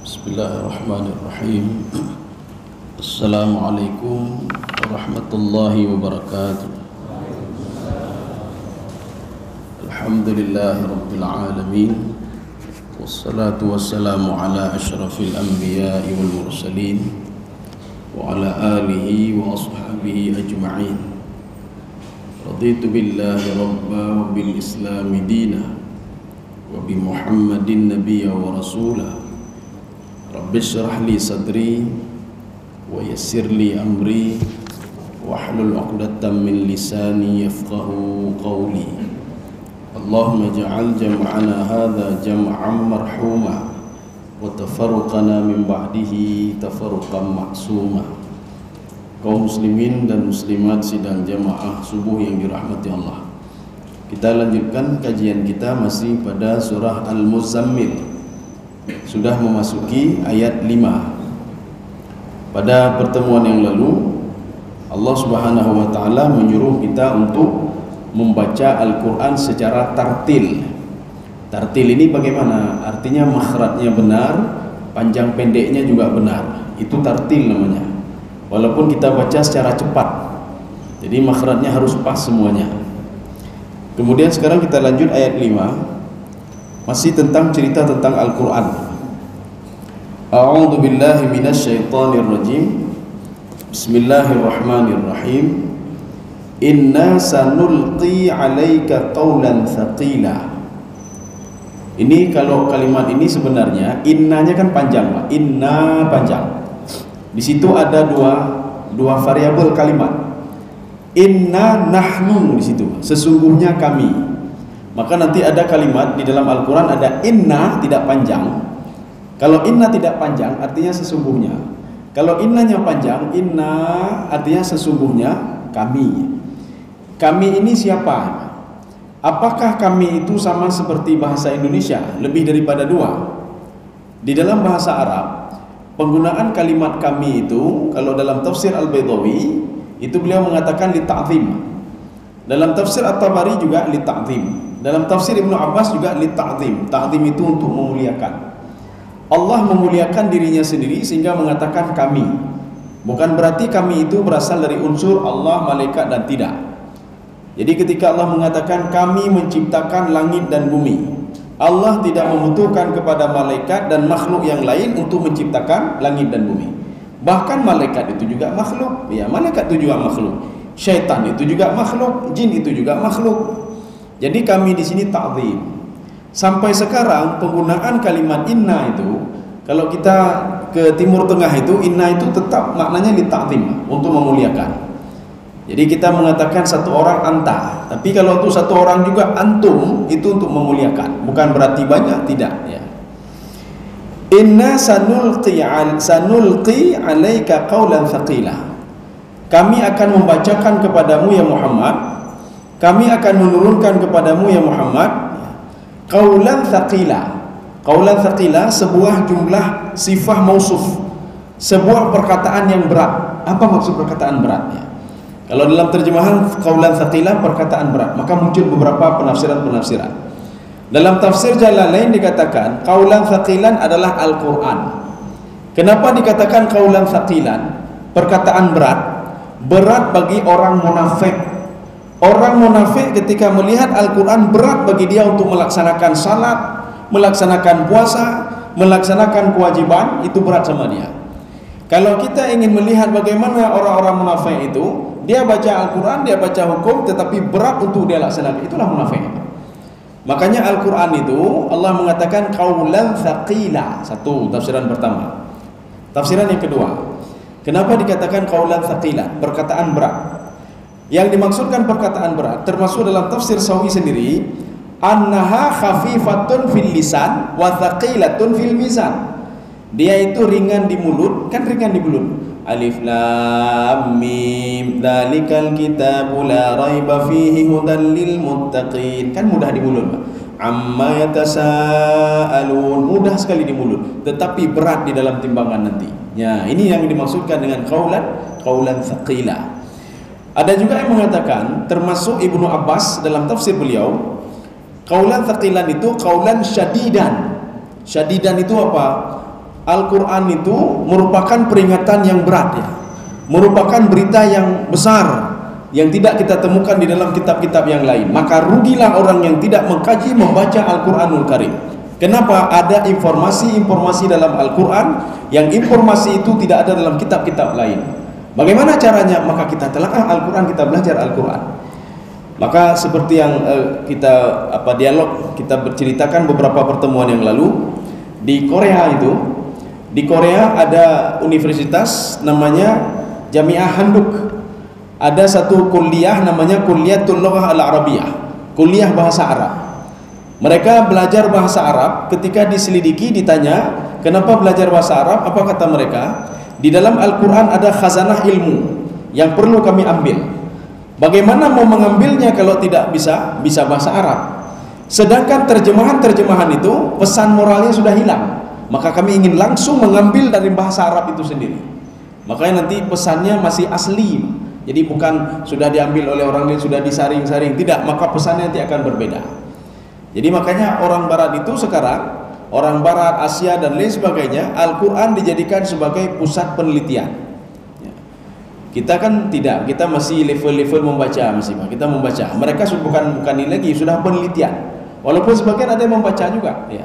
Bismillahirrahmanirrahim. Assalamualaikum warahmatullahi wabarakatuh. Alhamdulillahi rabbil alamin. Wassalatu wassalamu ala asyrafil anbiya'i wal mursalin wa ala alihi wa ashabihi ajma'in. Raditu billahi rabba wa bil islami dina wa bi Muhammadin nabiyya wa rasulah. Rabbi syrah li sadri wa yassir li amri wahlul 'uqdatam min lisani yafqahu qawli. Allahumma ja'al jam'ana hadha jam'an marhuma wa tafarruqana min ba'dihi tafarruqan ma'suma. Kaum muslimin dan muslimat sidang jamaah subuh yang dirahmati Allah, kita lanjutkan kajian kita masih pada surah Al-Muzammil. Sudah memasuki ayat 5. Pada pertemuan yang lalu Allah Subhanahu wa taala menyuruh kita untuk membaca Al-Qur'an secara tartil. Tartil ini bagaimana? Artinya makhrajnya benar, panjang pendeknya juga benar. Itu tartil namanya. Walaupun kita baca secara cepat, jadi makhrajnya harus pas semuanya. Kemudian sekarang kita lanjut ayat 5. Masih tentang cerita tentang Al-Quran. A'udzu billahi minasyaitonir rajim. Bismillahirrahmanirrahim. Inna sanulqi 'alaika qawlan tsaqila. Ini kalau kalimat ini sebenarnya innanya kan panjang, Pak. Inna panjang. Di situ ada dua variabel kalimat. Inna nahnu di situ. Sesungguhnya kami. Maka nanti ada kalimat di dalam Al-Quran ada inna tidak panjang. Kalau inna tidak panjang artinya sesungguhnya. Kalau innanya panjang, inna artinya sesungguhnya kami. Kami ini siapa? Apakah kami itu sama seperti bahasa Indonesia? Lebih daripada dua. Di dalam bahasa Arab, penggunaan kalimat kami itu, kalau dalam tafsir Al-Baydawi, itu beliau mengatakan li ta'zim. Dalam tafsir At-Tabari juga li ta'zim. Dalam tafsir Ibnu Abbas juga li ta'zim. Ta'zim itu untuk memuliakan. Allah memuliakan dirinya sendiri sehingga mengatakan kami. Bukan berarti kami itu berasal dari unsur Allah, malaikat dan tidak. Jadi ketika Allah mengatakan kami menciptakan langit dan bumi, Allah tidak membutuhkan kepada malaikat dan makhluk yang lain untuk menciptakan langit dan bumi. Bahkan malaikat itu juga makhluk. Ya, malaikat itu juga makhluk. Syaitan itu juga makhluk, jin itu juga makhluk. Jadi kami di sini ta'zim. Sampai sekarang penggunaan kalimat inna itu, kalau kita ke Timur Tengah itu inna itu tetap maknanya li ta'zim, untuk memuliakan. Jadi kita mengatakan satu orang anta, tapi kalau untuk satu orang juga antum itu untuk memuliakan, bukan berarti banyak, tidak ya. Inna sanulqi 'alaika qawlan tsaqila. Kami akan membacakan kepadamu ya Muhammad, kami akan menurunkan kepadamu ya Muhammad qaulan tsaqila. Qaulan tsaqila sebuah jumlah sifah mausuf, sebuah perkataan yang berat. Apa maksud perkataan berat ya? Kalau dalam terjemahan qaulan tsaqila perkataan berat, maka muncul beberapa penafsiran-penafsiran. Dalam tafsir Jalalain dikatakan qaulan tsaqilan adalah Al-Qur'an. Kenapa dikatakan qaulan tsaqilan? Perkataan berat. Berat bagi orang munafik. Orang munafik ketika melihat Al-Quran berat bagi dia untuk melaksanakan salat, melaksanakan puasa, melaksanakan kewajiban, itu berat sama dia. Kalau kita ingin melihat bagaimana orang-orang munafik itu, dia baca Al-Quran, dia baca hukum, tetapi berat untuk dia laksanakan, itulah munafik. Makanya Al-Quran itu Allah mengatakan qaulan tsaqila. Satu tafsiran pertama. Tafsiran yang kedua, kenapa dikatakan qaulan tsaqila? Perkataan berat. Yang dimaksudkan perkataan berat termasuk dalam tafsir Sawi sendiri, annaha khafifatun fil lisan wa thaqilatun fil mizan. Dia itu ringan di mulut, kan ringan di mulut. Alif lam mim dzalikal kitabu la raiba fihi hudal lil muttaqin. Kan mudah di mulut, Pak. Amma yatasaalun, mudah sekali di mulut, tetapi berat di dalam timbangan nanti. Ya, ini yang dimaksudkan dengan qaulan tsaqila. Ada juga yang mengatakan, termasuk Ibnu Abbas dalam tafsir beliau, qaulan tsaqilan itu qaulan syadidan. Syadidan itu apa? Al-Quran itu merupakan peringatan yang berat ya, merupakan berita yang besar yang tidak kita temukan di dalam kitab-kitab yang lain. Maka rugilah orang yang tidak mengkaji membaca Al-Quranul Karim. Kenapa? Ada informasi-informasi dalam Al-Quran yang informasi itu tidak ada dalam kitab-kitab lain. Bagaimana caranya? Maka kita telaah Al-Quran, kita belajar Al-Quran. Maka seperti yang kita dialog kita berceritakan beberapa pertemuan yang lalu, di Korea itu, di Korea ada universitas namanya Jami'ah Handuk. Ada satu kuliah namanya Kulliyatul Lughah Al-Arabiyah, kuliah bahasa Arab. Mereka belajar bahasa Arab. Ketika diselidiki, ditanya kenapa belajar bahasa Arab, apa kata mereka? Di dalam Al-Quran ada khazanah ilmu yang perlu kami ambil. Bagaimana mau mengambilnya kalau tidak bisa bahasa Arab? Sedangkan terjemahan-terjemahan itu pesan moralnya sudah hilang. Maka kami ingin langsung mengambil dari bahasa Arab itu sendiri. Makanya nanti pesannya masih asli. Jadi bukan sudah diambil oleh orang lain, sudah disaring-saring. Tidak, maka pesannya nanti akan berbeda. Jadi makanya orang barat itu sekarang, orang barat, Asia dan lain sebagainya, Al-Quran dijadikan sebagai pusat penelitian. Kita kan tidak, kita masih level-level membaca, kita membaca. Mereka bukan ini lagi, sudah penelitian. Walaupun sebagian ada yang membaca juga ya.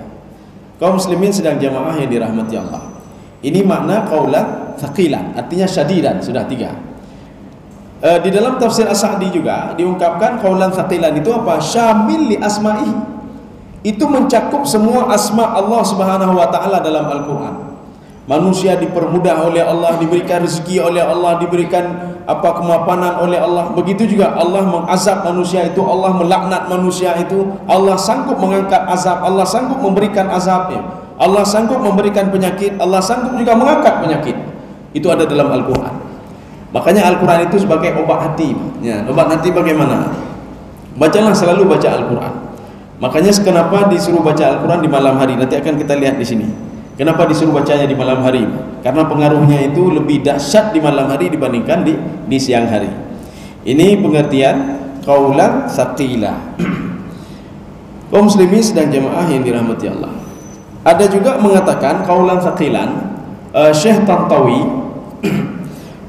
Kaum muslimin sedang jamaah yang dirahmati Allah. Ini makna qaulan thaqilan, artinya syadidan, sudah 3. Di dalam tafsir As-Sa'di juga diungkapkan qaulan thaqilan itu apa? Syamil li asma'ihi. Itu mencakup semua asma Allah Subhanahu wa taala dalam Al-Qur'an. Manusia dipermudah oleh Allah, diberikan rezeki oleh Allah, diberikan kemapanan oleh Allah. Begitu juga Allah mengazab manusia itu, Allah melaknat manusia itu, Allah sanggup mengangkat azab, Allah sanggup memberikan azabnya, Allah sanggup memberikan penyakit, Allah sanggup juga mengangkat penyakit. Itu ada dalam Al-Quran. Makanya Al-Quran itu sebagai obat hati ya. Obat hati bagaimana? Bacalah, selalu baca Al-Quran. Makanya kenapa disuruh baca Al-Quran di malam hari? Nanti akan kita lihat di sini. Kenapa disuruh bacanya di malam hari? Karena pengaruhnya itu lebih dahsyat di malam hari dibandingkan di siang hari. Ini pengertian qaulan tsaqila. Kaum muslimin sedang jamaah yang dirahmati Allah. Ada juga mengatakan qaulan tsaqilan, Syekh Tantawi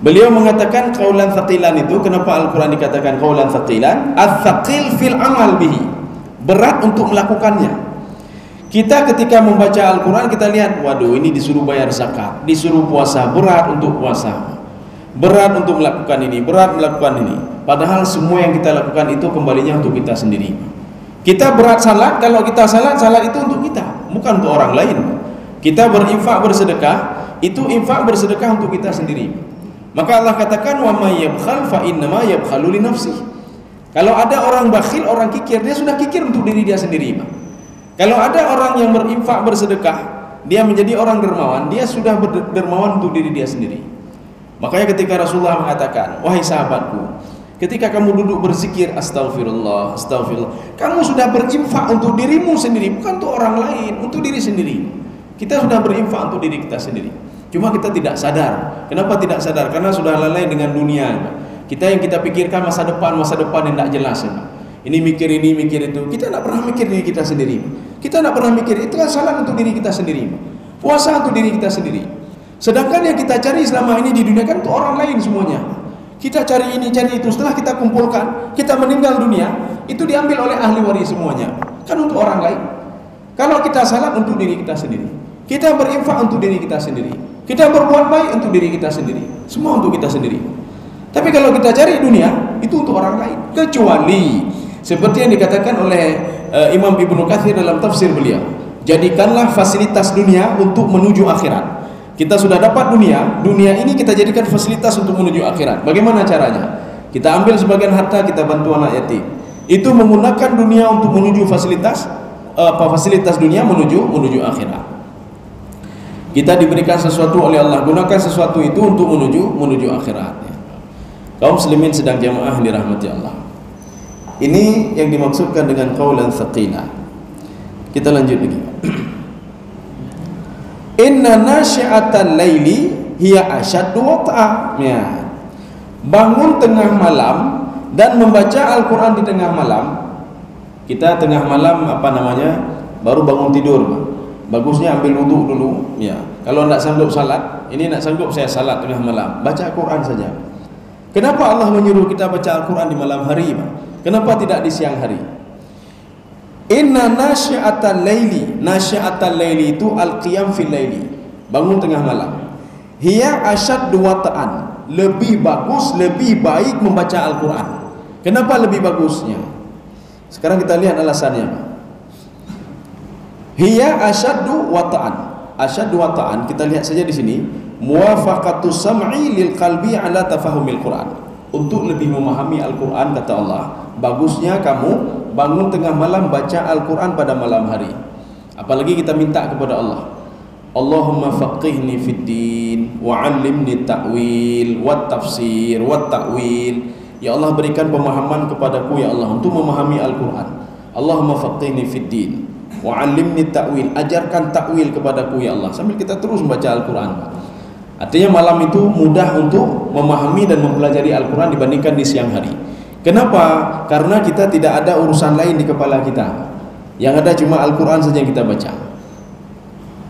beliau mengatakan qaulan tsaqilan itu, kenapa Al-Quran dikatakan qaulan tsaqilan? Ats-tsaqil fil amal bihi, berat untuk melakukannya. Kita ketika membaca Al-Quran kita lihat, waduh ini disuruh bayar zakat, disuruh puasa, berat untuk puasa, berat untuk melakukan ini, berat melakukan ini. Padahal semua yang kita lakukan itu kembalinya untuk kita sendiri. Kita berat salat, kalau kita salat itu untuk kita, bukan untuk orang lain. Kita berinfak bersedekah, itu infak bersedekah untuk kita sendiri. Maka Allah katakan, wa may yabkhal fa innama yabkhalu li nafsihi. Kalau ada orang bakhil, orang kikir, dia sudah kikir untuk diri dia sendiri. Kalau ada orang yang berinfak bersedekah, dia menjadi orang dermawan, dia sudah dermawan untuk diri dia sendiri. Makanya ketika Rasulullah mengatakan, wahai sahabatku, ketika kamu duduk berzikir astagfirullah, astagfirullah, kamu sudah berinfak untuk dirimu sendiri, bukan untuk orang lain, untuk diri sendiri. Kita sudah berinfak untuk diri kita sendiri. Cuma kita tidak sadar. Kenapa tidak sadar? Karena sudah lalai dengan dunia. Kita yang kita pikirkan masa depan yang tidak jelas. Ini mikir ini, mikir itu. Kita tidak pernah mikir diri kita sendiri. Kita tidak pernah mikir, itu kan salat untuk diri kita sendiri. Puasa untuk diri kita sendiri. Sedangkan yang kita cari selama ini di dunia kan untuk orang lain semuanya. Kita cari ini, cari itu. Setelah kita kumpulkan, kita meninggal dunia, itu diambil oleh ahli waris semuanya. Kan untuk orang lain. Kalau kita salat untuk diri kita sendiri. Kita berinfak untuk diri kita sendiri. Kita berbuat baik untuk diri kita sendiri. Semua untuk kita sendiri. Tapi kalau kita cari dunia, itu untuk orang lain. Kecuali seperti yang dikatakan oleh Imam Ibnu Katsir dalam tafsir beliau, jadikanlah fasilitas dunia untuk menuju akhirat. Kita sudah dapat dunia ini kita jadikan fasilitas untuk menuju akhirat. Bagaimana caranya? Kita ambil sebagian harta, kita bantu anak yatim. Itu menggunakan dunia untuk menuju fasilitas dunia menuju akhirat. Kita diberikan sesuatu oleh Allah, gunakan sesuatu itu untuk menuju akhirat. Kaum muslimin sedang jamaah dirahmati Allah. Ini yang dimaksudkan dengan qaulan tsaqila. Kita lanjut lagi. Inna nasyi'atal laili hiya asyaddu wat'a. Ya. Bangun tengah malam dan membaca Al-Quran di tengah malam. Kita tengah malam baru bangun tidur. bagusnya ambil wudhu dulu ya. Kalau tidak sanggup salat, ini nak sanggup saya salat tengah malam, baca Quran saja. Kenapa Allah menyuruh kita baca Al-Quran di malam hari, Pak? Kenapa tidak di siang hari? Inna nasyi'atal laili, nasyi'atal laili itu al-qiyam fil laili, bangun tengah malam. Hiya asyaddu wata'an, lebih bagus, lebih baik membaca Al-Quran. Kenapa lebih bagusnya? Sekarang kita lihat alasannya. Hiya asyaddu wata'an, asyaddu wata'an, kita lihat saja di sini. Muwafaqatu sam'i lil qalbi ala tafahumil Quran, untuk lebih memahami Al-Quran, kata Allah, bagusnya kamu bangun tengah malam baca Al-Quran pada malam hari. Apalagi kita minta kepada Allah, Allahumma faqihni fid din wa 'allimni ta'wil wa tafsir wa ta'wil. Ya Allah, berikan pemahaman kepadaku ya Allah untuk memahami Al-Quran. Allahumma faqihni fid din wa 'allimni ta'wil, ajarkan ta'wil kepadaku ya Allah, sambil kita terus membaca Al-Quran. Artinya malam itu mudah untuk memahami dan mempelajari Al-Quran dibandingkan di siang hari. Kenapa? Karena kita tidak ada urusan lain di kepala kita, yang ada cuma Al-Quran saja yang kita baca.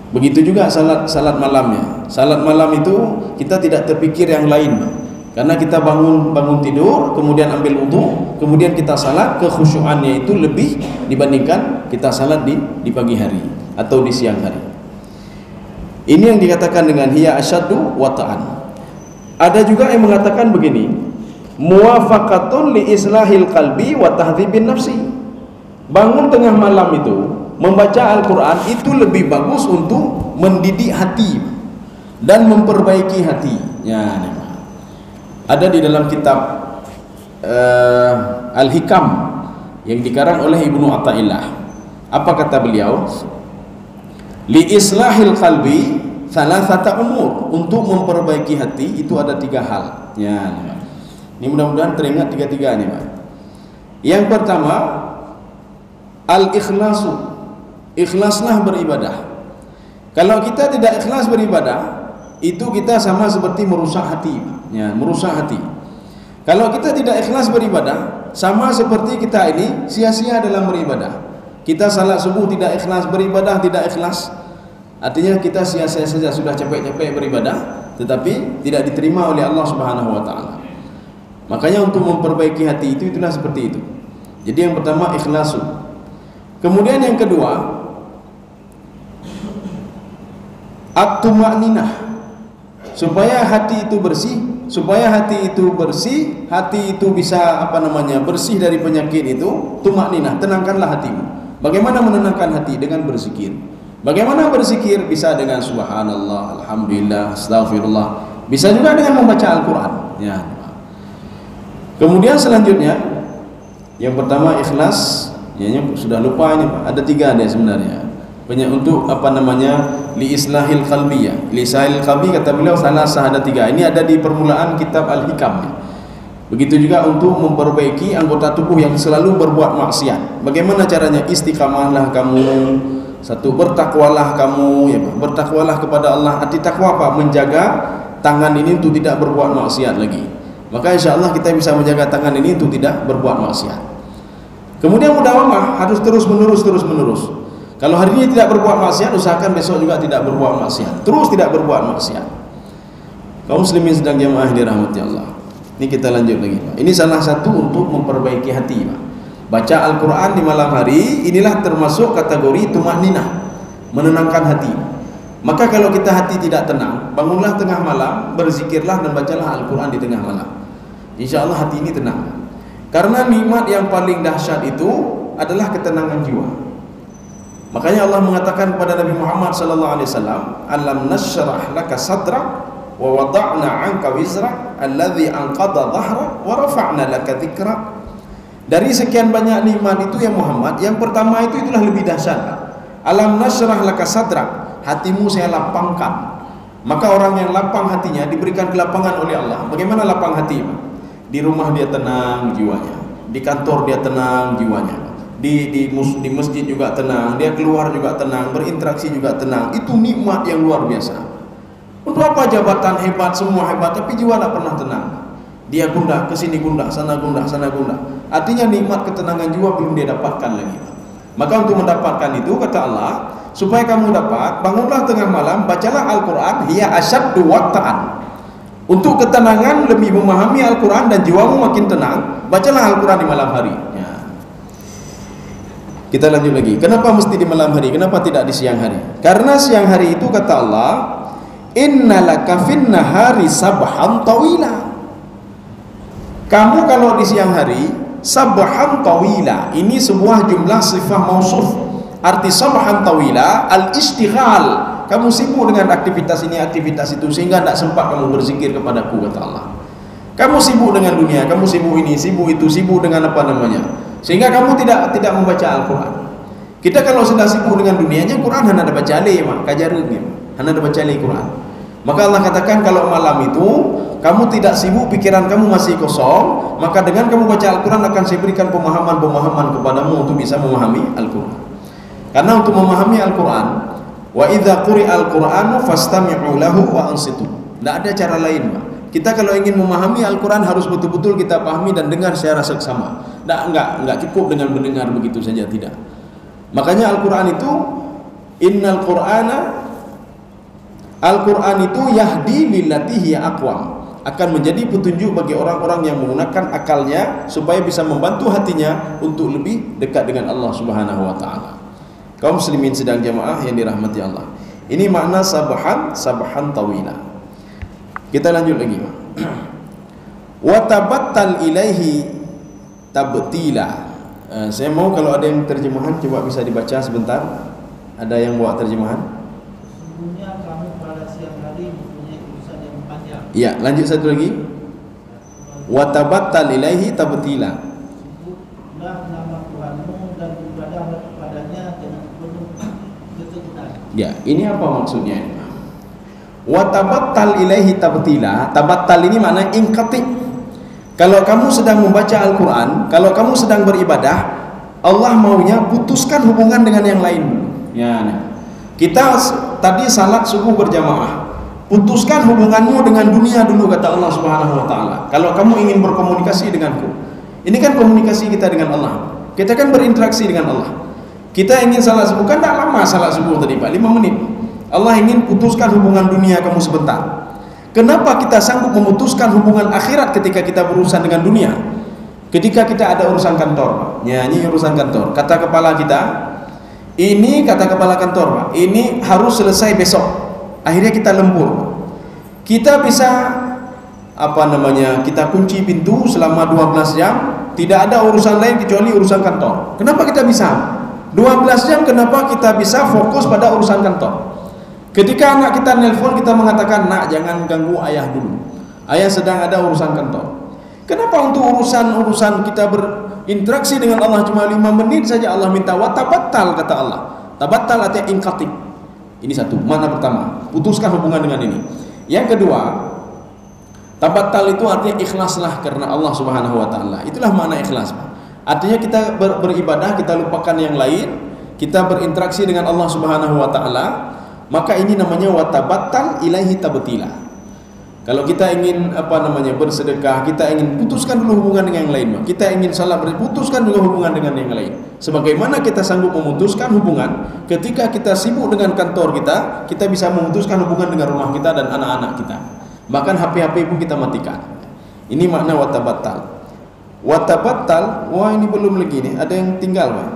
Begitu juga salat malamnya. Salat malam itu kita tidak terpikir yang lain, karena kita bangun tidur, kemudian ambil wudu, kemudian kita salat, kekhusyuannya itu lebih dibandingkan kita salat di pagi hari atau di siang hari. Ini yang dikatakan dengan hiya asyaddu wata'an. Ada juga yang mengatakan begini, muwafaqatun li islahil qalbi wa tahdhibin nafsi. Bangun tengah malam itu membaca Al-Quran itu lebih bagus untuk mendidik hati dan memperbaiki hati. Ya, ada di dalam kitab Al-Hikam yang dikarang oleh Ibnu Athaillah. Apa kata beliau? Li islahil qalbi thalathata umur, untuk memperbaiki hati itu ada 3 hal. Ya, ini mudah-mudahan teringat 3 nih, Pak. Yang pertama, al-ikhlasu, ikhlaslah beribadah. Kalau kita tidak ikhlas beribadah, itu kita sama seperti merusak hati, ya, merusak hati. Kalau kita tidak ikhlas beribadah, sama seperti kita ini sia-sia dalam beribadah. Kita salat subuh tidak ikhlas beribadah, tidak ikhlas, artinya kita sia-sia saja, sudah capek-capek beribadah tetapi tidak diterima oleh Allah Subhanahu wa taala. Makanya untuk memperbaiki hati itu, itulah seperti itu. Jadi yang pertama ikhlasu. Kemudian yang kedua at-tuma'ninah, supaya hati itu bersih, supaya hati itu bersih, hati itu bisa bersih dari penyakit itu. Tuma'ninah, tenangkanlah hatimu. Bagaimana menenangkan hati? Dengan berzikir. Bagaimana berzikir? Bisa dengan subhanallah, alhamdulillah, astaghfirullah. Bisa juga dengan membaca Al-Quran, ya. Kemudian selanjutnya, yang pertama ikhlas, ya, sudah lupa ini, Pak. Ada 3 dia sebenarnya. Banyak untuk li islahil qalbi, ya. Li islahil qalbi kata beliau salasah, ada 3. Ini ada di permulaan kitab Al-Hikam, ya. Begitu juga untuk memperbaiki anggota tubuh yang selalu berbuat maksiat. Bagaimana caranya? Istiqamahlah kamu. Satu, bertakwalah kamu, ya, bertakwalah kepada Allah. Arti takwa apa? Menjaga tangan ini untuk tidak berbuat maksiat lagi. Maka insya Allah kita bisa menjaga tangan ini untuk tidak berbuat maksiat. Kemudian mudawamah, harus terus menerus. Kalau hari ini tidak berbuat maksiat, usahakan besok juga tidak berbuat maksiat. Terus tidak berbuat maksiat. Kaum muslimin sedang jamaah dirahmati Allah. Ini kita lanjut lagi, Pak. Ini salah satu untuk memperbaiki hati, Pak. Baca Al-Quran di malam hari, inilah termasuk kategori tuma'ninah, menenangkan hati. Maka kalau kita hati tidak tenang, bangunlah tengah malam, berzikirlah dan bacalah Al-Quran di tengah malam. Insya Allah hati ini tenang. Karena nikmat yang paling dahsyat itu adalah ketenangan jiwa. Makanya Allah mengatakan kepada Nabi Muhammad SAW, alam nasyrah laka sadrak wa wada'na 'anka wizrak alladhi anqadha dhahrak wa rafa'na laka dzikrak. Dari sekian banyak nikmat itu ya Muhammad, yang pertama itu itulah lebih dahsyat. Alam nasyrah laka sadrak, hatimu saya lapangkan. Maka orang yang lapang hatinya diberikan kelapangan oleh Allah. Bagaimana lapang hati? Di rumah dia tenang jiwanya, di kantor dia tenang jiwanya, di masjid juga tenang, dia keluar juga tenang, berinteraksi juga tenang. Itu nikmat yang luar biasa. Untuk apa jabatan hebat, semua hebat, tapi jiwa tak pernah tenang. Dia gundah, kesini gundah, sana gundah, sana gundah. Artinya nikmat ketenangan jiwa belum dia dapatkan lagi. Maka untuk mendapatkan itu, kata Allah, supaya kamu dapat, bangunlah tengah malam, bacalah Al-Quran, hiya asyaddu waqta'an. Untuk ketenangan, lebih memahami Al-Quran dan jiwamu makin tenang, bacalah Al-Quran di malam hari. Ya. Kita lanjut lagi. Kenapa mesti di malam hari? Kenapa tidak di siang hari? Karena siang hari itu kata Allah, innalaka fin nahari sabhan tawila. Kamu kalau di siang hari, sabhan tawila. Ini sebuah jumlah sifah mausuf. Arti sabhan tawila al-istighal. Kamu sibuk dengan aktivitas ini, aktivitas itu, sehingga tidak sempat kamu berzikir kepadaku, kata Allah. Kamu sibuk dengan dunia, kamu sibuk ini, sibuk itu, sibuk dengan apa namanya, sehingga kamu tidak membaca Al-Quran. Kita kalau sudah sibuk dengan dunianya, Quran hanya ada baca alih, kajarnya, hanya ada baca alih Quran. Maka Allah katakan kalau malam itu kamu tidak sibuk, pikiran kamu masih kosong, maka dengan kamu baca Al-Quran akan saya berikan pemahaman-pemahaman kepadamu untuk bisa memahami Al-Quran. Karena untuk memahami Al-Quran, wa idza quri'al Qur'anu fastami'u lahu wa ansitu. Tidak ada cara lain, Pak. Kita kalau ingin memahami Al-Quran harus betul-betul kita pahami dan dengar secara seksama. Enggak cukup dengan mendengar begitu saja, tidak. Makanya Al-Quran itu innal Qur'ana, Al-Quran itu yahdi lillati hiya aqwam, akan menjadi petunjuk bagi orang-orang yang menggunakan akalnya supaya bisa membantu hatinya untuk lebih dekat dengan Allah Subhanahu wa taala. Kaum muslimin sedang jamaah yang dirahmati Allah. Ini makna sabhan tawila. Kita lanjut lagi. Wa tabattal ilaihi tabtila. Saya mau kalau ada yang terjemahan coba bisa dibaca sebentar. Ada yang buat terjemahan? Sesungguhnya kamu pada siang hari mempunyai urusan yang panjang. Ya, lanjut satu lagi. Wa tabattal ilaihi tabtila. Sebutlah nama Tuhanmu dan beribadahlah kepadanya dengan penuh ketekunan. Ya, ini apa maksudnya? Wa tabattal ilaihi tabtila. Tabattal ini makna inqati. Kalau kamu sedang membaca Al-Quran, kalau kamu sedang beribadah, Allah maunya putuskan hubungan dengan yang lain. Ya, nah. Kita tadi salat subuh berjamaah. Putuskan hubunganmu dengan dunia dulu, kata Allah Subhanahu wa taala. Kalau kamu ingin berkomunikasi denganku. Ini kan komunikasi kita dengan Allah. Kita kan berinteraksi dengan Allah. Kita ingin salat subuh, kan tak lama salat subuh tadi Pak, 5 menit. Allah ingin putuskan hubungan dunia kamu sebentar. Kenapa kita sanggup memutuskan hubungan akhirat ketika kita berurusan dengan dunia? Ketika kita ada urusan kantor, Pak. Ya, ini urusan kantor. Kata kepala kita, ini kata kepala kantor, Pak, ini harus selesai besok. Akhirnya kita lembur. Kita bisa kita kunci pintu selama 12 jam, tidak ada urusan lain kecuali urusan kantor. Kenapa kita bisa? 12 jam kenapa kita bisa fokus pada urusan kantor? Ketika anak kita nelpon, kita mengatakan, nak jangan ganggu ayah dulu, ayah sedang ada urusan kantor. Kenapa untuk urusan kita berinteraksi dengan Allah cuma 5 menit saja Allah minta watabattal, kata Allah. Tabattal artinya inqati. Ini satu, makna pertama, putuskan hubungan dengan ini. Yang kedua, tabattal itu artinya ikhlaslah karena Allah Subhanahu wa taala. Itulah makna ikhlas, Pak. Artinya kita beribadah, kita lupakan yang lain, kita berinteraksi dengan Allah Subhanahu wa taala, maka ini namanya watabattal ilaihi tabtila. Kalau kita ingin bersedekah, kita ingin putuskan dulu hubungan dengan yang lain, kita ingin salat, putuskan dulu hubungan dengan yang lain. Sebagaimana kita sanggup memutuskan hubungan ketika kita sibuk dengan kantor kita, kita bisa memutuskan hubungan dengan rumah kita dan anak-anak kita. Bahkan HP-HP pun kita matikan. Ini makna watabattal. Watabattal, wah ini belum lagi nih, ada yang tinggal, Pak.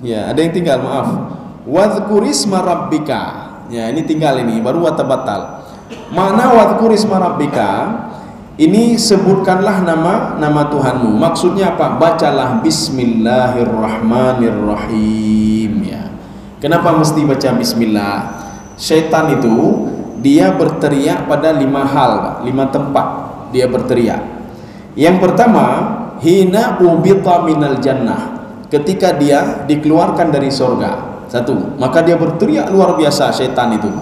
Ya, ada yang tinggal, maaf. Wadhkurisma rabbika. Ya, ini tinggal ini, baru watabattal. Makna wadhkurisma rabbika, ini sebutkanlah nama Tuhanmu. Maksudnya apa? Bacalah bismillahirrahmanirrahim, ya. Kenapa mesti baca bismillah? Syaitan itu dia berteriak pada 5 hal, 5 tempat dia berteriak. Yang pertama, hina ubita minal jannah, ketika dia dikeluarkan dari surga. Satu, maka dia berteriak luar biasa syaitan itu.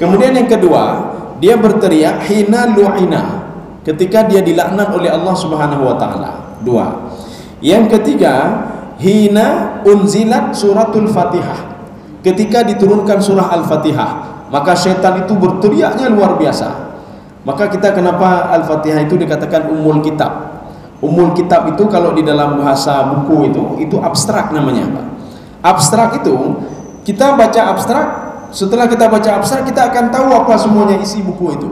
Kemudian yang kedua, dia berteriak hina lu'ina, ketika dia dilaknat oleh Allah Subhanahu wa taala. 2. Yang ketiga, hina unzilat suratul Fatihah, ketika diturunkan surah Al-Fatihah, maka syaitan itu berteriaknya luar biasa. Maka kita kenapa Al-Fatihah itu dikatakan Ummul Kitab? Ummul Kitab itu kalau di dalam bahasa buku itu abstrak namanya, Pak. Abstrak itu Kita baca abstrak, setelah kita baca abstrak kita akan tahu apa semuanya isi buku itu.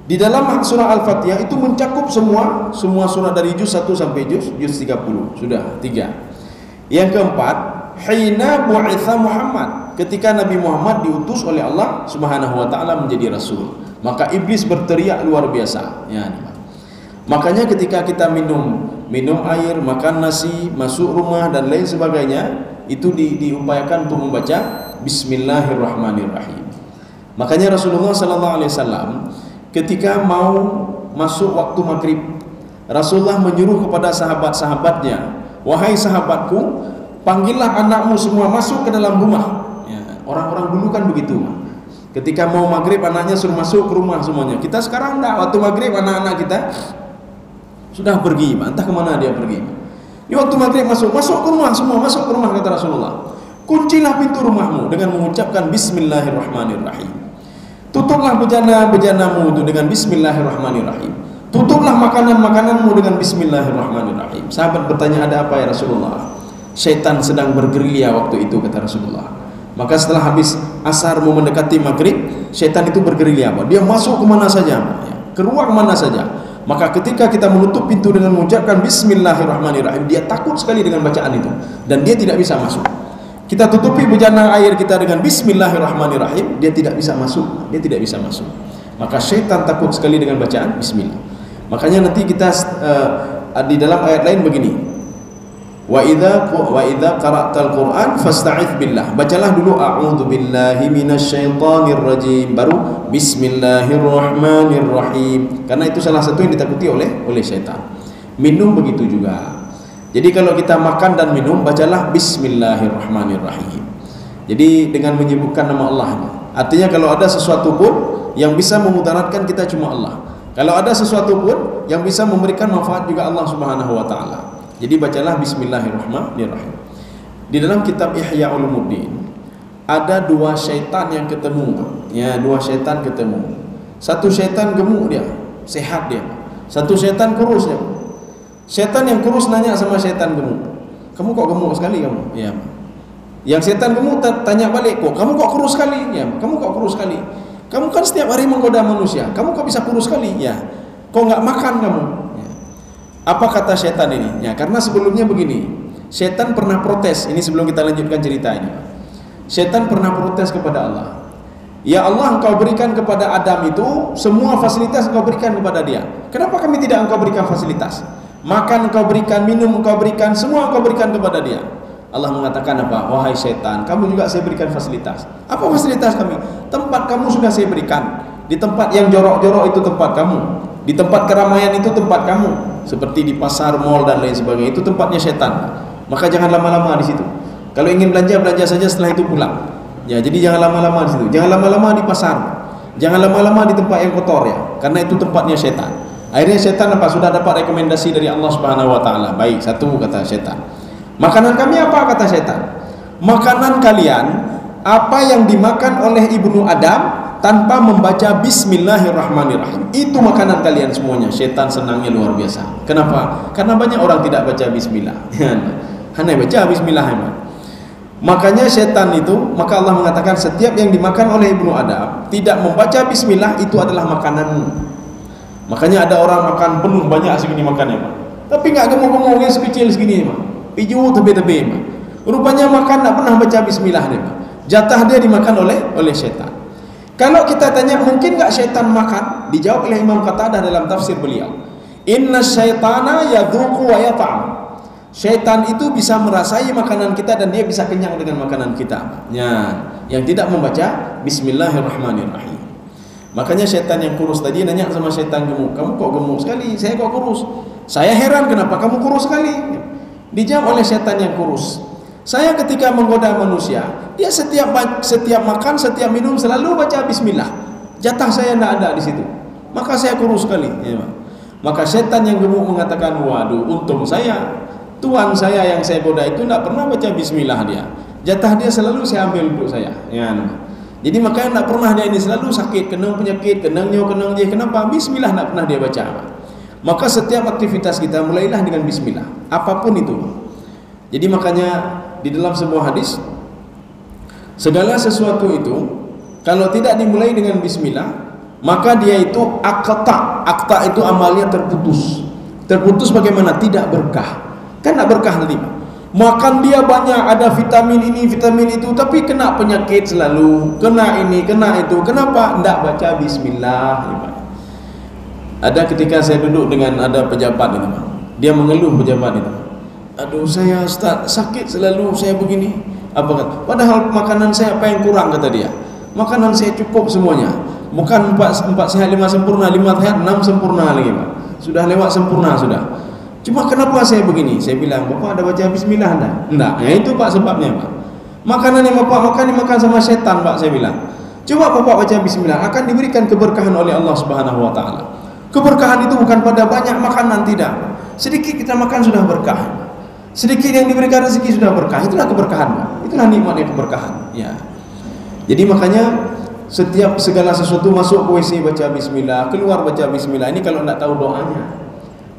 Di dalam surah Al-Fatihah itu mencakup semua surah dari juz 1 sampai juz 30. Sudah 3. Yang keempat, hina bu'itsa Muhammad, ketika Nabi Muhammad diutus oleh Allah Subhanahu wa taala menjadi rasul, maka iblis berteriak luar biasa. Ya, makanya ketika kita minum air, makan nasi, masuk rumah dan lain sebagainya, itu diupayakan untuk membaca Bismillahirrahmanirrahim. Makanya Rasulullah sallallahu alaihi wasallam ketika mau masuk waktu maghrib, Rasulullah menyuruh kepada sahabat-sahabatnya, wahai sahabatku, panggillah anakmu semua masuk ke dalam rumah. Ya, orang-orang dulu kan begitu. Ketika mau maghrib anaknya suruh masuk ke rumah semuanya. Kita sekarang enggak, waktu maghrib anak-anak kita sudah pergi, entah kemana dia pergi. Di waktu maghrib masuk ke rumah semua, masuk ke rumah kata Rasulullah. Kuncilah pintu rumahmu dengan mengucapkan Bismillahirrahmanirrahim. Tutuplah bejana-bejanamu itu dengan Bismillahirrahmanirrahim. Tutuplah makanan-makananmu dengan Bismillahirrahmanirrahim. Sahabat bertanya, ada apa ya Rasulullah? Syaitan sedang bergerilya waktu itu kata Rasulullah. Maka setelah habis asar mau mendekati maghrib, syaitan itu bergerilya. Dia masuk kemana saja, ke ruang mana saja. Maka ketika kita menutup pintu dengan mengucapkan Bismillahirrahmanirrahim, dia takut sekali dengan bacaan itu dan dia tidak bisa masuk. Kita tutupi bejana air kita dengan Bismillahirrahmanirrahim, dia tidak bisa masuk, Maka syaitan takut sekali dengan bacaan Bismillah. Makanya nanti kita di dalam ayat lain begini, wa idza qara'tal Qur'an fasta'idz billah. Bacalah dulu a'udzu billahi minasyaitonir rajim, baru Bismillahirrahmanirrahim. Karena itu salah satu yang ditakuti oleh syaitan. Minum begitu juga. Jadi kalau kita makan dan minum, bacalah Bismillahirrahmanirrahim. Jadi dengan menyebutkan nama Allah. Artinya kalau ada sesuatu pun yang bisa memudaratkan kita cuma Allah. Kalau ada sesuatu pun yang bisa memberikan manfaat juga Allah Subhanahu wa taala. Jadi bacalah Bismillahirrahmanirrahim. Di dalam kitab Ihya Ulumuddin ada dua syaitan yang ketemu. Ya, dua syaitan ketemu. Satu syaitan gemuk dia, sehat dia. Satu syaitan kurus dia. Syaitan yang kurus nanya sama syaitan gemuk, kamu kok gemuk sekali kamu? Ya. Yang syaitan gemuk tanya balik, kamu kok kurus sekali? Ya. Kamu kok kurus sekali? Kamu kan setiap hari menggoda manusia, kamu kok bisa kurus sekali? Ya. Kok nggak makan kamu? Ya. Apa kata syaitan ini? Ya, karena sebelumnya begini, syaitan pernah protes. Ini sebelum kita lanjutkan cerita ini. Syaitan pernah protes kepada Allah. Ya Allah, engkau berikan kepada Adam itu semua fasilitas, engkau berikan kepada dia. Kenapa kami tidak engkau berikan fasilitas? Makan engkau berikan, minum engkau berikan, semua engkau berikan kepada dia. Allah mengatakan apa? Wahai syaitan, kamu juga saya berikan fasilitas. Apa fasilitas kami? Tempat kamu sudah saya berikan. Di tempat yang jorok-jorok itu tempat kamu. Di tempat keramaian itu tempat kamu. Seperti di pasar, mall dan lain sebagainya, itu tempatnya syaitan. Maka jangan lama-lama di situ. Kalau ingin belanja saja, setelah itu pulang. Ya, jadi jangan lama-lama di situ. Jangan lama-lama di pasar. Jangan lama-lama di tempat yang kotor ya, karena itu tempatnya syaitan. Akhirnya syaitan apa? Sudah dapat rekomendasi dari Allah Subhanahu wa taala. Baik, satu kata syaitan. Makanan kami apa kata syaitan? Makanan kalian apa yang dimakan oleh ibnu Adam tanpa membaca Bismillahirrahmanirrahim. Itu makanan kalian semuanya. Syaitan senangnya luar biasa. Kenapa? Karena banyak orang tidak baca bismillah. Hanya baca bismillah. Makanya syaitan itu, maka Allah mengatakan setiap yang dimakan oleh ibnu Adam tidak membaca bismillah itu adalah makananmu. Makanya ada orang makan penuh banyak segini makannya, Pak. Tapi nggak gemuk-gemuknya sekecil segini, Pak. Piju tebe-tebe, Pak. Rupanya makan nggak pernah baca bismillah dia, Pak. Jatah dia dimakan oleh syaitan. Kalau kita tanya mungkin nggak syaitan makan, dijawab oleh Imam Qatadah dalam tafsir beliau. Inna syaitana yadzuqu wa yata'am. Syaitan itu bisa merasai makanan kita dan dia bisa kenyang dengan makanan kita. Ya, yang tidak membaca Bismillahirrahmanirrahim. Makanya syaitan yang kurus tadi nanya sama syaitan gemuk, kamu kok gemuk sekali? Saya kok kurus? Saya heran kenapa kamu kurus sekali? Dijawab oleh syaitan yang kurus, saya ketika menggoda manusia, dia setiap makan, setiap minum selalu baca bismillah. Jatah saya tidak ada di situ. Maka saya kurus sekali. Ya, maka syaitan yang gemuk mengatakan, waduh, untung saya, tuan saya yang saya goda itu tidak pernah baca bismillah dia. Jatah dia selalu saya ambil untuk saya. Ya, jadi makanya tidak pernah dia ini selalu sakit, kena penyakit, kena je. Kenapa? Bismillah tidak pernah dia baca. Maka setiap aktivitas kita mulailah dengan bismillah, apapun itu. Jadi makanya di dalam sebuah hadis Segala sesuatu itu kalau tidak dimulai dengan bismillah, maka dia itu akta. Akta itu amalnya terputus. Terputus bagaimana? Tidak berkah. Kan tak berkah tadi. Makan dia banyak, ada vitamin ini, vitamin itu, tapi kena penyakit selalu, kena ini, kena itu. Kenapa? Tidak baca bismillah. Ada ketika saya duduk dengan ada pejabat itu, dia mengeluh pejabat itu. Aduh saya Ustaz, sakit selalu, saya begini. Apa kata? Padahal makanan saya apa yang kurang, kata dia. Makanan saya cukup semuanya. Bukan 4 sehat 5 sempurna, 5 sehat 6 sempurna lagi, Pak. Sudah lewat sempurna sudah. Cuma kenapa saya begini? Saya bilang, Bapak ada baca bismillah enggak? Enggak. Ya itu Pak sebabnya, Pak. Makanan yang Bapak makan dimakan sama setan, Pak, saya bilang. Coba Bapak baca bismillah, akan diberikan keberkahan oleh Allah Subhanahu wa taala. Keberkahan itu bukan pada banyak makanan, tidak. Sedikit kita makan sudah berkah. Sedikit yang diberikan rezeki sudah berkah. Itulah keberkahan, Pak. Itulah nikmatnya keberkahan. Ya. Jadi makanya setiap segala sesuatu masuk ke WC baca bismillah, keluar baca bismillah. Ini kalau tidak tahu doanya.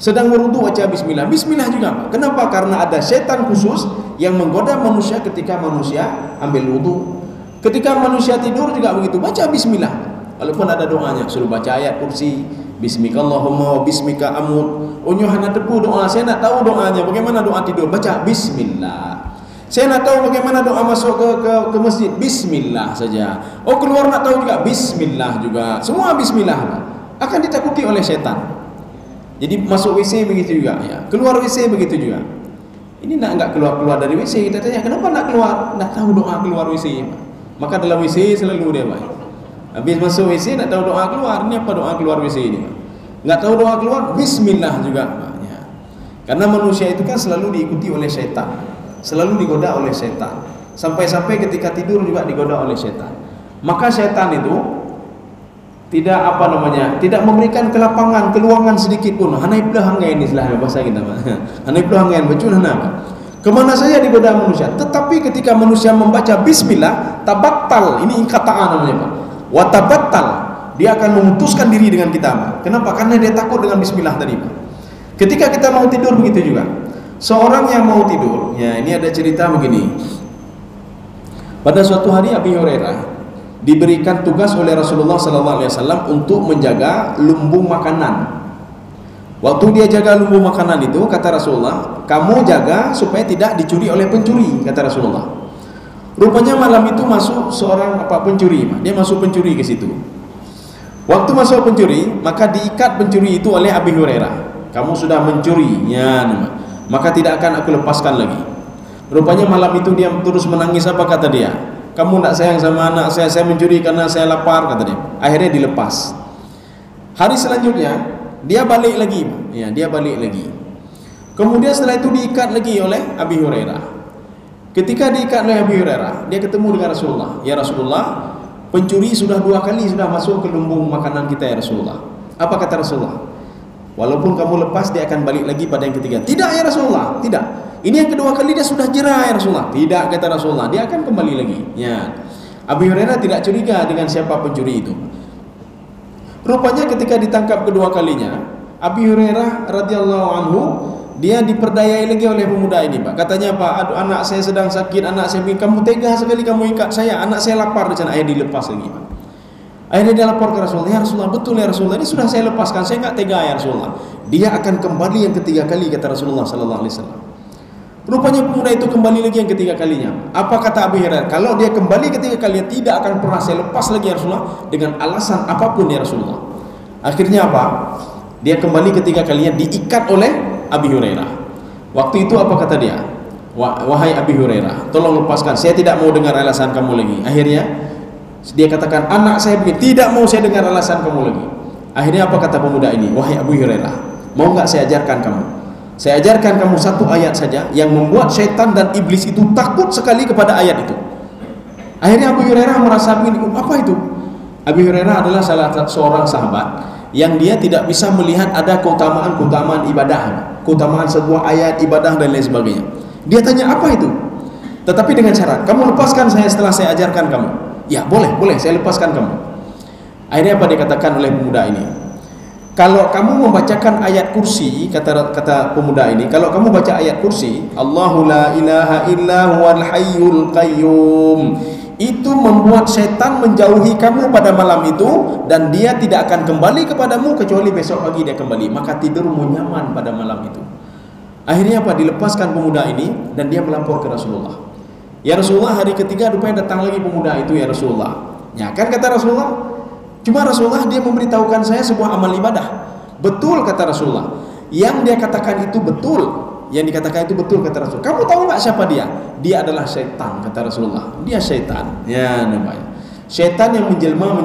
Sedang berwudu baca bismillah. Bismillah juga, Pak. Kenapa? Karena ada setan khusus yang menggoda manusia ketika manusia ambil wudu. Ketika manusia tidur juga begitu, baca bismillah. Walaupun ada doanya, suruh baca ayat kursi, bismikallahumma wa bismika amut. Hanya tepu doa. Saya nak tahu doanya. Bagaimana doa tidur? Baca bismillah. Saya nak tahu bagaimana doa masuk ke masjid. Bismillah saja. Oh, keluar nak tahu juga, bismillah juga. Semua bismillah, Pak. Akan ditakuti oleh setan. Jadi masuk WC begitu juga, ya. Keluar WC begitu juga. Ini nak keluar dari WC, kita tanya kenapa nak keluar? Nak tahu doa keluar WC, Pak. Maka dalam WC selalu dia, Pak. Habis masuk WC nak tahu doa keluar. Ini apa doa keluar WC ini, Pak? Nggak tahu doa keluar, bismillah juga, Pak. Ya. Karena manusia itu kan selalu diikuti oleh setan, selalu digoda oleh setan. Sampai-sampai ketika tidur juga digoda oleh setan. Maka setan itu tidak tidak memberikan kelapangan, keluangan sedikit pun. Hanai pelangai ini istilah bahasa kita, Pak. Hanai pelangai bacun hana. Kemana saja digoda manusia. Tetapi ketika manusia membaca bismillah, tabattal, ini ingkataan namanya, Pak. Wa tabattal, dia akan memutuskan diri dengan kita, Pak. Kenapa? Karena dia takut dengan bismillah tadi, Pak. Ketika kita mau tidur begitu juga. Seorang yang mau tidur, ya ini ada cerita begini. Pada suatu hari Abi Hurairah diberikan tugas oleh Rasulullah SAW untuk menjaga lumbung makanan. Waktu dia jaga lumbung makanan itu, kata Rasulullah, kamu jaga supaya tidak dicuri oleh pencuri, kata Rasulullah. Rupanya malam itu masuk seorang pencuri, dia masuk pencuri ke situ. Waktu masuk pencuri, maka diikat pencuri itu oleh Abi Hurairah. Kamu sudah mencuri, ya, maka tidak akan aku lepaskan lagi. Rupanya malam itu dia terus menangis. Apa kata dia? Kamu tak sayang sama anak saya mencuri karena saya lapar, kata dia. Akhirnya dilepas. Hari selanjutnya dia balik lagi, ya, dia balik lagi. Kemudian setelah itu diikat lagi oleh Abi Hurairah. Ketika diikat oleh Abi Hurairah, dia ketemu dengan Rasulullah. Ya Rasulullah, pencuri sudah 2 kali sudah masuk ke lumbung makanan kita, ya Rasulullah. Apa kata Rasulullah? Walaupun kamu lepas, dia akan balik lagi pada yang ketiga. Tidak, ya Rasulullah, tidak. Ini yang kedua kali dia sudah jerah, ya Rasulullah. Tidak, kata Rasulullah, dia akan kembali lagi. Ya. Abi Hurairah tidak curiga dengan siapa pencuri itu. Rupanya ketika ditangkap kedua kalinya, Abi Hurairah radhiyallahu anhu, dia diperdayai lagi oleh pemuda ini, Pak. Katanya, Pak, aduh anak saya sedang sakit, anak saya bikin, kamu tega sekali kamu ikat saya, anak saya lapar di sana. Akhirnya dilepas lagi, Pak. Akhirnya dia lapor ke Rasulullah, ya Rasulullah, betul ya Rasulullah, ini sudah saya lepaskan, saya enggak tega ya Rasulullah. Dia akan kembali yang ketiga kali, kata Rasulullah sallallahu alaihi wasallam. Rupanya pemuda itu kembali lagi yang ketiga kalinya. Apa kata Abi Hurairah? Kalau dia kembali ketiga kalinya, tidak akan pernah saya lepas lagi ya Rasulullah, dengan alasan apapun ya Rasulullah. Akhirnya apa? Dia kembali ketiga kalinya, diikat oleh Abi Hurairah. Waktu itu apa kata dia? Wahai Abi Hurairah, tolong lepaskan, saya tidak mau dengar alasan kamu lagi. Akhirnya dia katakan, anak saya begini, tidak mau saya dengar alasan kamu lagi. Akhirnya apa kata pemuda ini? Wahai Abu Hurairah, mau enggak saya ajarkan kamu? Saya ajarkan kamu satu ayat saja yang membuat syaitan dan iblis itu takut sekali kepada ayat itu. Akhirnya Abu Hurairah merasa begini, apa itu? Abu Hurairah adalah salah seorang sahabat yang dia tidak bisa melihat ada keutamaan ibadah, keutamaan sebuah ayat ibadah dan lain sebagainya. Dia tanya, apa itu? Tetapi dengan syarat, kamu lepaskan saya setelah saya ajarkan kamu. Ya boleh, saya lepaskan kamu. Akhirnya apa dikatakan oleh pemuda ini? Kalau kamu membacakan ayat kursi, kata pemuda ini, kalau kamu baca ayat kursi, Allahu la ilaha illa huwal hayyul qayyum, itu membuat setan menjauhi kamu pada malam itu, dan dia tidak akan kembali kepadamu kecuali besok pagi dia kembali. Maka tidurmu nyaman pada malam itu. Akhirnya apa? Dilepaskan pemuda ini dan dia melapor ke Rasulullah. Ya Rasulullah, hari ketiga rupanya datang lagi pemuda itu ya Rasulullah. Ya kan kata Rasulullah. Cuma Rasulullah dia memberitahukan saya sebuah amal ibadah. Betul kata Rasulullah. Yang dia katakan itu betul. Yang dikatakan itu betul kata Rasul. Kamu tahu nggak siapa dia? Dia adalah syaitan kata Rasulullah. Dia syaitan. Ya namanya. Syaitan yang menjelma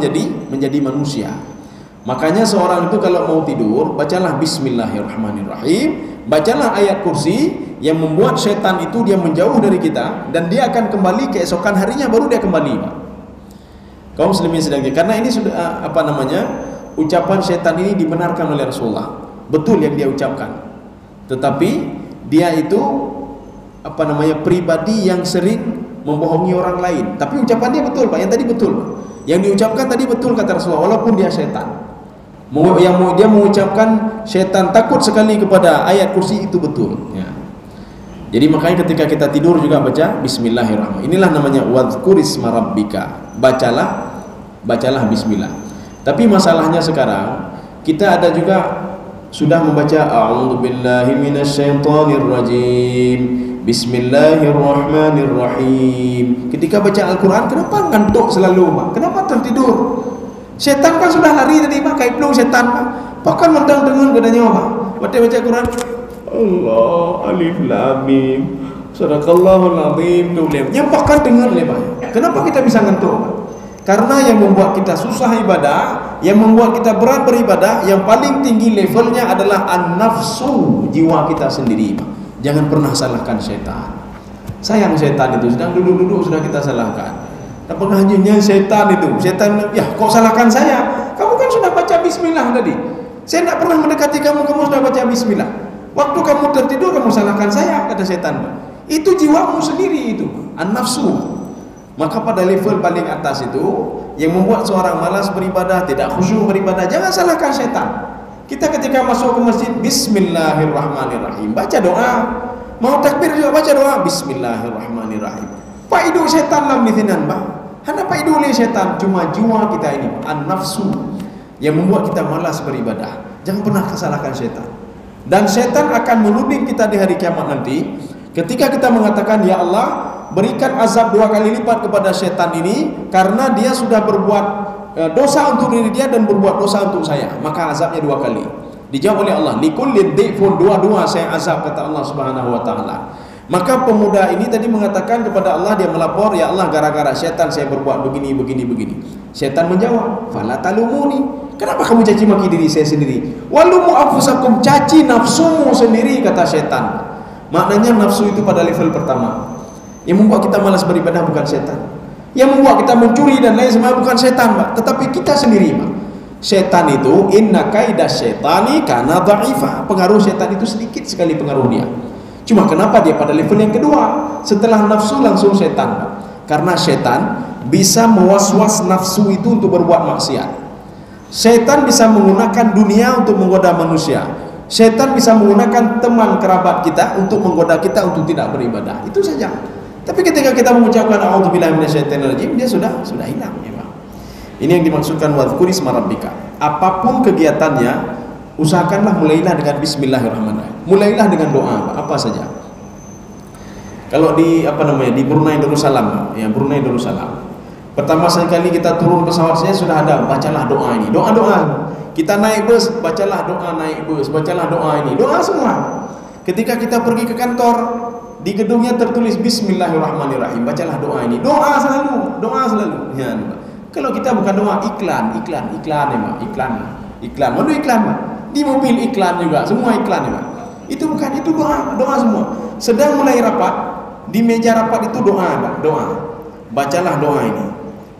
menjadi manusia. Makanya seorang itu kalau mau tidur, bacalah Bismillahirrahmanirrahim. Bacalah ayat kursi yang membuat syaitan itu dia menjauh dari kita, dan dia akan kembali keesokan harinya baru dia kembali, Pak. Kaum muslimin sedangnya, karena ini sudah ucapan syaitan ini dibenarkan oleh Rasulullah. Betul yang dia ucapkan. Tetapi dia itu pribadi yang sering membohongi orang lain. Tapi ucapan dia betul, Pak. Yang tadi betul, Pak. Yang diucapkan tadi betul kata Rasulullah, walaupun dia syaitan. Yang dia mengucapkan syaitan takut sekali kepada ayat kursi itu betul. Ya. Jadi makanya ketika kita tidur juga baca Bismillahirrahmanirrahim. Inilah namanya wadhkurisma rabbika. Bacalah Bismillah. Tapi masalahnya sekarang kita ada juga sudah membaca A'udzubillahi minasyaitonirrajim. Bismillahirrahmanirrahim. Ketika baca Al-Quran, kenapa ngantuk selalu, Pak? Kenapa tertidur? Setan kan sudah lari tadi, Pak. Kayak belum setan, Pak. Bahkan mentang dengar katanya, Pak. Baca Quran. Allah alif lam mim. Sadaqallahul azim. Nyampakan dengar ya, Pak. Kenapa kita bisa ngantuk, Pak? Karena yang membuat kita susah ibadah, yang membuat kita berat beribadah, yang paling tinggi levelnya adalah an-nafsu, jiwa kita sendiri, Pak. Jangan pernah salahkan setan. Sayang setan itu sedang duduk-duduk sudah kita salahkan. Dan pengajiannya setan itu, setan, ya kok salahkan saya? Kamu kan sudah baca Bismillah tadi. Saya tidak pernah mendekati kamu, kamu sudah baca Bismillah. Waktu kamu tertidur kamu salahkan saya, kata setan. Itu jiwamu sendiri itu, an-nafsu. Maka pada level paling atas itu, yang membuat seorang malas beribadah, tidak khusyuk beribadah, jangan salahkan setan. Kita ketika masuk ke masjid, Bismillahirrahmanirrahim, baca doa. Mau takbir juga baca doa, Bismillahirrahmanirrahim. Pak idul setan lah mithinan, Pak. Hendak pak idul setan, cuma jiwa kita ini, an-nafsu, yang membuat kita malas beribadah. Jangan pernah kesalahkan setan. Dan setan akan menuding kita di hari kiamat nanti, ketika kita mengatakan, ya Allah, berikan azab 2 kali lipat kepada setan ini, karena dia sudah berbuat dosa untuk diri dia dan berbuat dosa untuk saya, maka azabnya 2 kali. Dijawab oleh Allah, likulli dhifun, 2-2 saya azab, kata Allah Subhanahu wa taala. Maka pemuda ini tadi mengatakan kepada Allah, dia melapor, ya Allah, gara-gara setan saya berbuat begini. Setan menjawab, fala talumuni, kenapa kamu caci maki diri saya sendiri? Walumu anfusakum, caci nafsumu sendiri, kata setan. Maknanya nafsu itu pada level pertama. Yang membuat kita malas beribadah bukan setan. Yang membuat kita mencuri dan lain sebagainya bukan setan, Pak, tetapi kita sendiri, Pak. Setan itu, inna kaidah syetani kana dha'ifa. Pengaruh setan itu sedikit sekali pengaruh dia. Cuma kenapa dia pada level yang kedua? Setelah nafsu langsung setan, Pak. Karena setan bisa mewaswas nafsu itu untuk berbuat maksiat. Setan bisa menggunakan dunia untuk menggoda manusia. Setan bisa menggunakan teman kerabat kita untuk menggoda kita untuk tidak beribadah. Itu saja. Tapi ketika kita mengucapkan a'udzubillahi minasyaitonirrajim, dia sudah hilang, ya, Pak. Ini yang dimaksudkan wadhkurisma rabbika. Apapun kegiatannya, usahakanlah mulailah dengan Bismillahirrahmanirrahim. Mulailah dengan doa, apa saja. Kalau di Brunei Darussalam, ya Brunei Darussalam. Pertama sekali kita turun pesawat saya sudah ada, bacalah doa ini. Doa. Kita naik bus, bacalah doa naik bus, bacalah doa ini. Doa semua. Ketika kita pergi ke kantor, di gedungnya tertulis Bismillahirrahmanirrahim, bacalah doa ini. Doa selalu. Ya, kalau kita bukan doa, iklan, ya, Pak. Iklan. Mana iklan, Pak? Di mobil iklan juga, semua iklan, ya, Pak. Itu bukan, itu doa semua. Sedang mulai rapat, di meja rapat itu doa, Pak. Bacalah doa ini.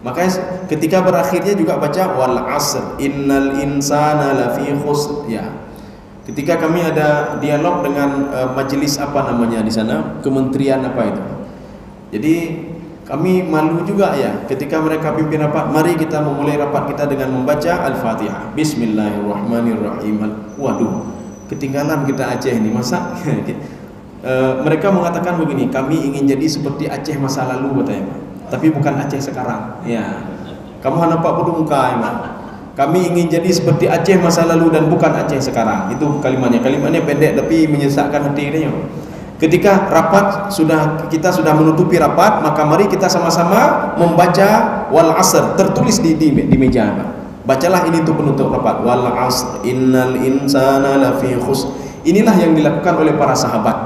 Makanya ketika berakhirnya juga baca wal asr innal insana lafi khusr, ya. Ketika kami ada dialog dengan majelis di sana, kementerian itu. Jadi kami malu juga, ya, ketika mereka pimpin rapat, mari kita memulai rapat kita dengan membaca Al-Fatihah. Bismillahirrahmanirrahim. Waduh, ketinggalan kita Aceh ini, masa? Mereka mengatakan begini, kami ingin jadi seperti Aceh masa lalu, katanya. tapi bukan Aceh sekarang. Ya. Kamu nampak bodoh muka ya, kami ingin jadi seperti Aceh masa lalu dan bukan Aceh sekarang. Itu kalimatnya. Kalimatnya pendek tapi menyesakkan hati dia. Ketika rapat kita sudah menutupi rapat, maka mari kita sama-sama membaca wal asr, tertulis di meja. Bacalah ini untuk penutup rapat. Wal asr innal insana lafi khusr. Inilah yang dilakukan oleh para sahabat.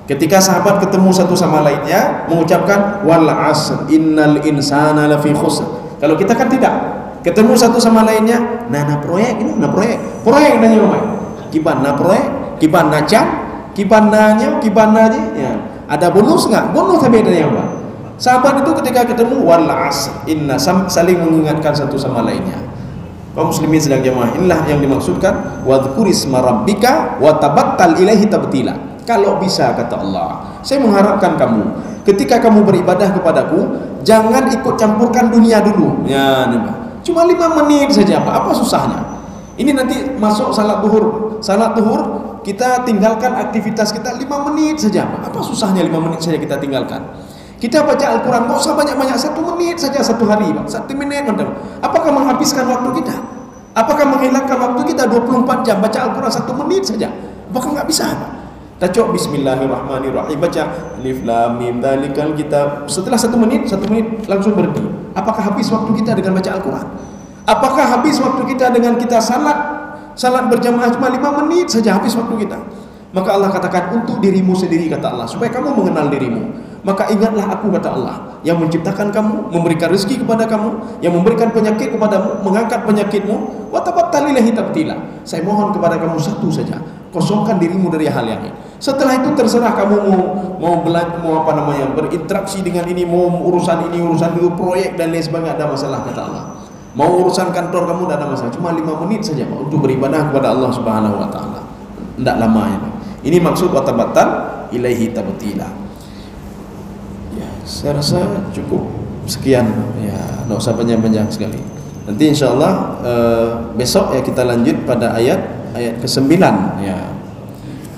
Ketika sahabat ketemu satu sama lainnya mengucapkan wal asr innal insana lafi khusr. Kalau kita kan tidak. Ketemu satu sama lainnya, nah proyek ini, proyek nanya apa? Kiban na proyek, kiban na can, kiban nanya, ya. Ada bonus nggak? Bonus tapi ada yang apa? Sahabat itu ketika ketemu wal asr inna saling mengingatkan satu sama lainnya. Kaum muslimin sedang jamaah, inilah yang dimaksudkan wadhkurisma rabbika wa tabattal ilaihi tabtila. Kalau bisa kata Allah, saya mengharapkan kamu ketika kamu beribadah kepadaku jangan ikut campurkan dunia dulu. Ya, cuma 5 menit saja, apa susahnya? Ini nanti masuk salat duhur. Salat duhur kita tinggalkan aktivitas kita 5 menit saja. Apa susahnya 5 menit saja kita tinggalkan? Kita baca Al-Quran, nggak usah banyak-banyak, 1 menit saja satu hari, 1 menit. Apakah menghabiskan waktu kita? Apakah menghilangkan waktu kita 24 jam baca Al-Quran 1 menit saja? Apakah nggak bisa? Tajuk bismillahirrahmanirrahim, baca alif lam mim dzalikal kitab. Setelah 1 menit langsung berhenti. Apakah habis waktu kita dengan baca Al-Quran? Apakah habis waktu kita dengan kita salat berjamaah cuma 5 menit saja habis waktu kita? Maka Allah katakan untuk dirimu sendiri kata Allah, supaya kamu mengenal dirimu. Maka ingatlah aku kata Allah yang menciptakan kamu, memberikan rezeki kepada kamu, yang memberikan penyakit kepadamu, mengangkat penyakitmu. Wa tabattal ilaihi tabtila. Saya mohon kepada kamu satu saja, kosongkan dirimu dari hal yang ini. Setelah itu terserah kamu mau berinteraksi dengan ini, mau urusan itu, proyek dan lain sebagainya, ada masalah kata Allah. Mau urusan kantor kamu tidak ada masalah, cuma 5 menit saja untuk beribadah kepada Allah Subhanahu wa taala. Tidak lama ini. Ini maksud wa tabattal ilaihi tabtila. Ya, saya rasa cukup sekian ya, tidak usah panjang-panjang sekali. Nanti insyaallah besok ya kita lanjut pada ayat ke-9 ya.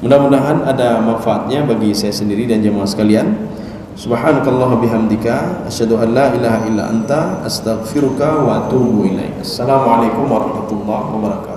Mudah-mudahan ada manfaatnya bagi saya sendiri dan jemaah sekalian. Subhanakallah bihamdika asyhadu an la ilaha illa anta astaghfiruka wa atubu ilaik. Assalamualaikum warahmatullahi wabarakatuh.